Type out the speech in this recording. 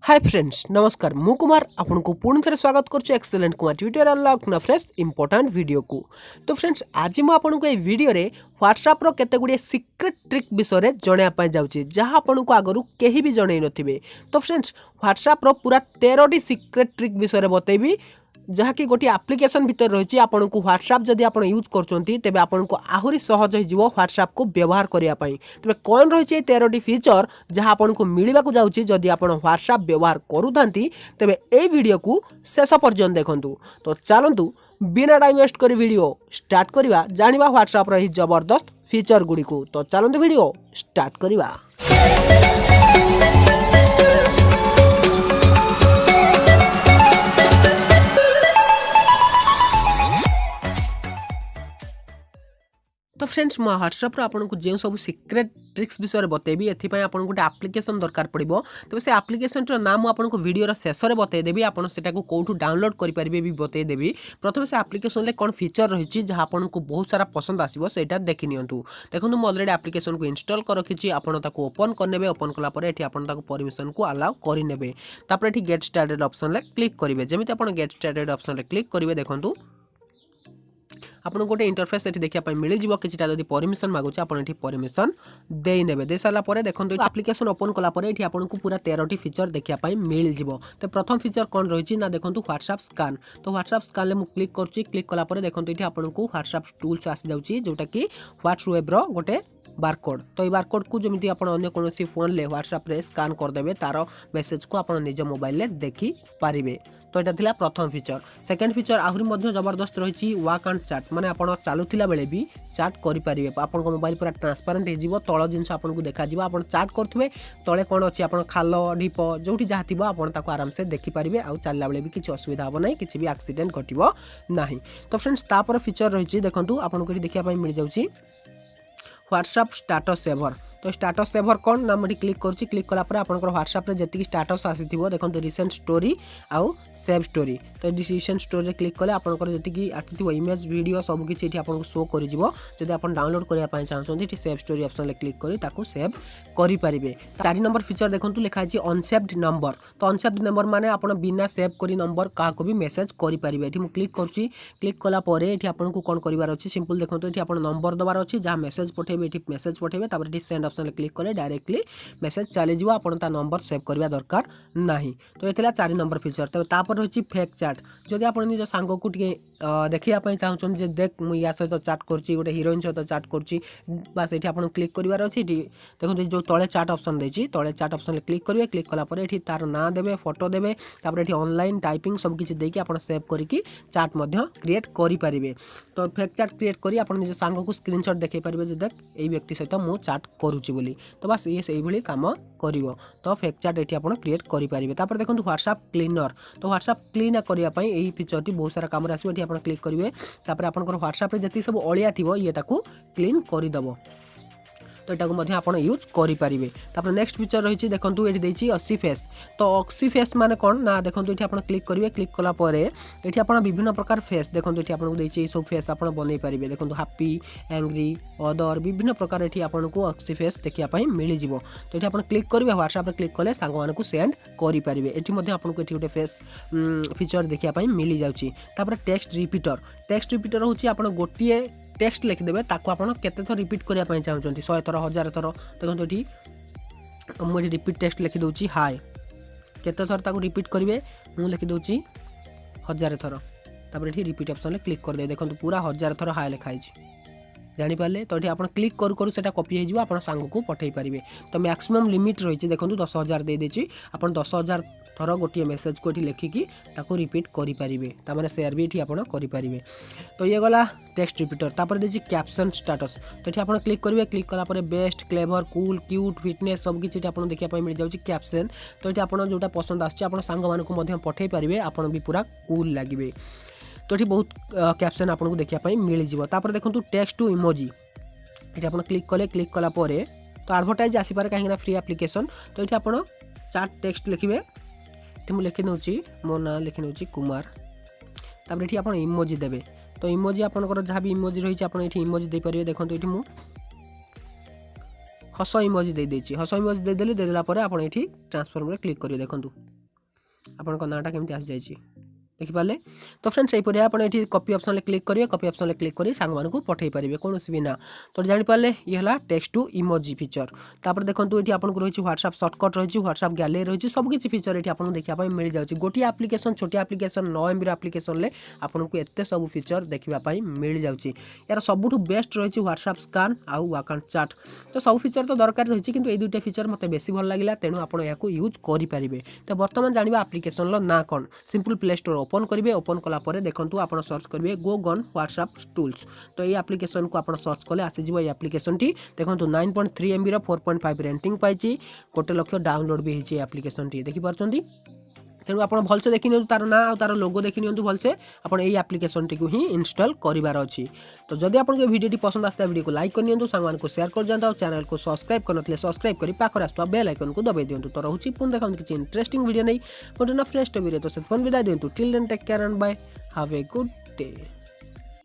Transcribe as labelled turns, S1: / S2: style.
S1: Hi friends नमस्कार मु कुमार आपन को पुणी थे स्वागत करुच्च excellent Kumar tutorial fresh important video को। तो फ्रेंड्स आज मुझे आपन को वीडियो रे व्हाट्सएप रो केते गुडे सीक्रेट ट्रिक विषय जणाया जाउची जहाँ आपन को आगरू केही भी जणै नथिबे। तो फ्रेंड्स व्हाट्सएप रो पूरा 13टी सीक्रेट ट्रिक विषय बतैबी जहाँकि गोटे आप्लिकेसन भितर रही आपन को व्हाट्सएप जदि आप यूज करचंती तेबे आपन को आहुरी सहज हो व्हाट्सएप को व्यवहार करिया पई। तेबे कौन रही 13टी फीचर जहाँ आपन को मिलवा जाउची जदि आपन व्हाट्सएप व्यवहार करूथांती तेबे ए वीडियो को शेष पर्यंत देखंतु। तो चलंतु बिना टाइम वेस्ट करी वीडियो स्टार्ट करिवा जानिबा व्हाट्सएप रही जबरदस्त फीचर गुडी को। तो चलंतु वीडियो स्टार्ट करिवा। तो फ्रेंड्स मो व्हाट्सएप आपन को जो सब सीक्रेट ट्रिक्स विषय बतेबी एथिपाई आपन गोटे एप्लिकेशन दरकार पड़िबो। तो से एप्लिकेशन नाम आपन को वीडियो शेष में बतेदेवी आपन सेटा को कोठू डाउनलोड करि परिबे भी बतेदेवी। प्रथम से एप्लिकेशन ले कोन फीचर रही जहाँ आपन को बहुत सारा पसंद आसीबो सेटा देखि नियंतु। देखंतु मो ऑलरेडी एप्लिकेशन को इंस्टॉल कर रखिछि आपन ताको ओपन करनेबे। ओपन कला परे एठी आपन ताको परमिशन को अलाउ करि नेबे। तापर एठी गेट स्टार्टेड ऑप्शन ले क्लिक करिवे। जेमिति आपन गेट स्टार्टेड ऑप्शन ले क्लिक करिवे देखंतु आपन गोटे इंटरफेस एठी देखिया पई मिलि जिवो। किछटा जदि परमिशन मागुछ आपन एठी परमिशन देई नेबे। दे साला परे देखंतु एप्लिकेशन ओपन कला परे एठी आपन को पूरा 13टी फीचर देखिया पई मिलि जिवो। तो प्रथम फीचर कोन रहिछि ना देखंतु व्हाट्सएप स्कैन। तो व्हाट्सएप स्कैन ले मु क्लिक करछि। क्लिक कला परे देखंतु एठी आपन को व्हाट्सएप टूल्स आसी जाउछि जोटा कि व्हाट्सएप रो गोटे बारकोड। तो ये बारकोड को जमिति आपन अन्य कोनोसी फोन ले व्हाट्सएप रे स्कैन कर देबे तारो मेसेज को आपन निज मोबाइल ले देखि पारिबे। तो यहाँ थिला प्रथम फीचर। सेकेंड फीचर आहुरी मध्य जबरदस्त रही वाक एंड चैट माने आपन चालुथिला बेले भी चैट करि पारिबे। आपन को मोबाइल पूरा ट्रांसपेरेंट हो जिवो। तळ जिंस आपन को देखा जिवो। आपन चैट करथुबे तळे कोन अछि आपन खाल ढीप जोठी जहा थिबो आपन ताको आराम से देखि पारिबे। आ चलला बेले भी किछि असुविधा हो नै किछि भी एक्सीडेंट घटिबो नाही। तो फ्रेंड्स तापर फीचर रही देखंतु आपन को देखिया पई मिल जाउछि व्हाट्सएप स्टेटस सेवर। तो स्टेटस सेवर कौन ना मुझे क्लिक करुच्ची। क्लिक कला पर आपन व्हाट्सएप रे जति स्टेटस आसीथिबो देखंतु रिसेंट स्टोरी आउ सेव स्टोरी। तो रिसेंट स्टोरी रे क्लिक कले आपन जति आसीथिबो इमेज वीडियो सब किछि एठी आपन शो करि जिवो। जदि आपन डाउनलोड करिया पई चाहछन्ती एठी सेव स्टोरी ऑप्शन ले क्लिक करी ताको सेव करि परिबे। 4 नंबर फीचर देखंतु लिखा अछि अनसेव्ड नंबर। तो अनसेव्ड नंबर माने आपन बिना सेव करी नंबर का को भी मेसेज करि परिबे। एठी मु क्लिक करूची। क्लिक कला परे एठी आपन को कोन करिवार अछि सिंपल देखंतु एठी आपन नंबर दबार अछि जहा मेसेज पठेबे एठी मेसेज पठेबे। तापर एठी सेंड ऑप्शन ले क्लिक करे डायरेक्टली मेसेज चली जीव। आपन ता नंबर सेव करबा दरकार नाही। तो एथिला 4 नंबर फीचर। तो तापर होची फेक चैट। जदि आपन निज सांग को टिके देखिया पई चाहछन जे देख मु या सहित चैट करची गोटे हीरोइन सहित चैट करची बस एठी आपन क्लिक करिवार अछि। देखो जो तळे चैट ऑप्शन देछि तळे चैट ऑप्शन ले क्लिक करिवे। क्लिक कला परे एठी तार नाम देबे फोटो देबे। तापर एठी ऑनलाइन टाइपिंग सब किछि देकी आपन सेव करिकि चैट मध्य क्रिएट करि परिबे। तो फेक चैट क्रिएट करी आपन निज सांग को स्क्रीनशॉट देखै परिबे जे देख एई व्यक्ति सहित मु चैट करूची बोली। तो बस ये सही भली काम करिवो। तो फेक चैट एठी आपन क्रिएट करि परिबे। तापर देखंतु व्हाट्सएप क्लीनर। तो व्हाट्सएप क्लीन करिया पई एही फीचर टी बहुत सारा काम आसीबो। एठी आपन क्लिक करिवे। तापर आपन को व्हाट्सएप रे जति सब अलिया थिबो ये ताकू क्लीन करि दबो। तो एटा को मध्य आपन यूज करि परिबे। तापर नेक्स्ट फीचर रहिछि देखंतु एठी देछि 80 फेस। तो 80 फेस माने कोन ना देखंतु एठी आपन क्लिक करिवे। क्लिक कला परे एठी आपन विभिन्न प्रकार फेस देखंतु एठी आपन को देछि ए सब फेस आपन बनै परिबे। देखंतु हैप्पी एंग्री अदर विभिन्न प्रकार एठी आपन को 80 फेस देखिया पई मिलि जिवो। तो एठी आपन क्लिक करिवे व्हाट्सएप रे क्लिक कले सांग मान को सेंड करि परिबे। एठी मध्य आपन को एठी गोटे फेस फीचर देखिया पई मिलि जाउछि। तापर टेक्स्ट रिपीटर। टेक्स्ट रिपीटर होछि आपन गोटिए टेक्स्ट लिखि देबे ताको आपन केते थर रिपीट करिया पई चाहछन्ती 100 थर 1000 थर। देखंतु एठी मु एठी रिपीट टेक्स्ट लिखि दउछि हाय केते थर ताको रिपीट करिवे मु लिखि दउछि 1000 थर। तापर एठी रिपीट ऑप्शन ले क्लिक कर दे। देखंतु पूरा 1000 थर हाय लिखा हिछि जानि पाले। तो एठी आपन क्लिक करू करू सेटा कॉपी हे जिवो आपन सांग को पठेई परिबे। तो मैक्सिमम लिमिट रहिछि देखंतु 10000 दे देछि। आपन 10000 थर गोटे मेसेज को एठी लेखिकी ताको रिपीट करि परिबे। ता माने शेयर भी एठी आपन करि परिबे। तो ये गला टेक्स्ट रिपीटर। तापर देछि कैप्शन स्टेटस। तो एठी आपन क्लिक करिवे। क्लिक कला परे best clever cool cute fitness सब किछि एठी आपन देखिया पय मिल जाउछि कैप्शन। तो एठी आपन जोटा पसंद आछि आपन सांग मान को मध्य पठेई परिबे आपन भी पूरा कूल लागिबे। तो ये बहुत कैप्शन आपन को देखिया पय मिल जिवो। तापर देखंतु टेक्स्ट टू इमोजी। एठी आपन क्लिक कले क्लिक कला परे तो एडवर्टाइज आसी पारे काहेना फ्री एप्लिकेशन। तो एठी आपन चैट टेक्स्ट लिखिबे। एठी मु लिखि नउछि मो ना लिखि नउछि कुमार। तापर एठी आपन इमोजी देबे। तो इमोजी आपन जहाँ भी इमोजी रही आपन एठी इमोजी दे परिबे। देखंतु एठी मु हस इमोजी दे देछि हस इमोजी दे देली देला परे आपण एठी ट्रांसफॉर्म रे क्लिक करियो देखंतु आपण को नाटा केमति आसी जाइछि देखिपारे। तो फ्रेंड्स यहीपर आप कॉपी ऑप्शन क्लिक करेंगे कॉपी ऑप्शन क्लिक कर सांग मानू पठे पारे कौन भी ना। तो जापारे ये है टेक्स्ट टू इमोजी फीचर। तापर देखो ये आपको रही व्हाट्सएप सर्टकट रही व्हाट्सएप गैलरी रही सबकि फीचर ये आपको देखा मिल जाए गोटे आप्लिकेसन छोटी आप्लिकेसन 9 MB आप्लिकेसन आपको एत सब फीचर देखापी मिल जाए। यार सबुठ बेस्ट रही व्हाट्सएप स्कान आउ अकाउंट चाट। तो सब फीचर तो दरकार रही कि ये दुईटा फीचर मत बेसी भल लगे तेणु आपको यूज करेंगे। तो बर्तमान जाना आप्लिकेसन ना कौन सिंपल प्ले स्टोर ओपन करेंगे ओपन कला देखो आप सर्च करेंगे गो गन व्हाट्सएप टूल्स। तो ये आप्लिकेसन को आप सर्च कले आसीज ये आप्लिकेसन टी देखो 9.3 MB 4.5 रेटिंग पाई 1 लाख डाउनलोड भी होती आप्लिकेसन टी देखिपारे। तेणु आप भलसे देखी नि तार ना आ तार लोगो देखी नि भलसे आप आप्लिकेसन टी ही इंस्टॉल करार अच्छी। तो जदि आपको वीडियो पसंद आसता वीडियो को लाइक कर सांग को शेयर कर जाता चैनल को सब्सक्राइब करते सब्सक्राइब कर पाखर आसुवा बेल आइकन को दबाई दिंतु। तो रोचे पुणी देखा किसी इंटरेस्टिंग वीडियो नहीं गोटे ना फ्रेश वीडियो तो से फोन विदा दिंतु till then take care and bye have a good day.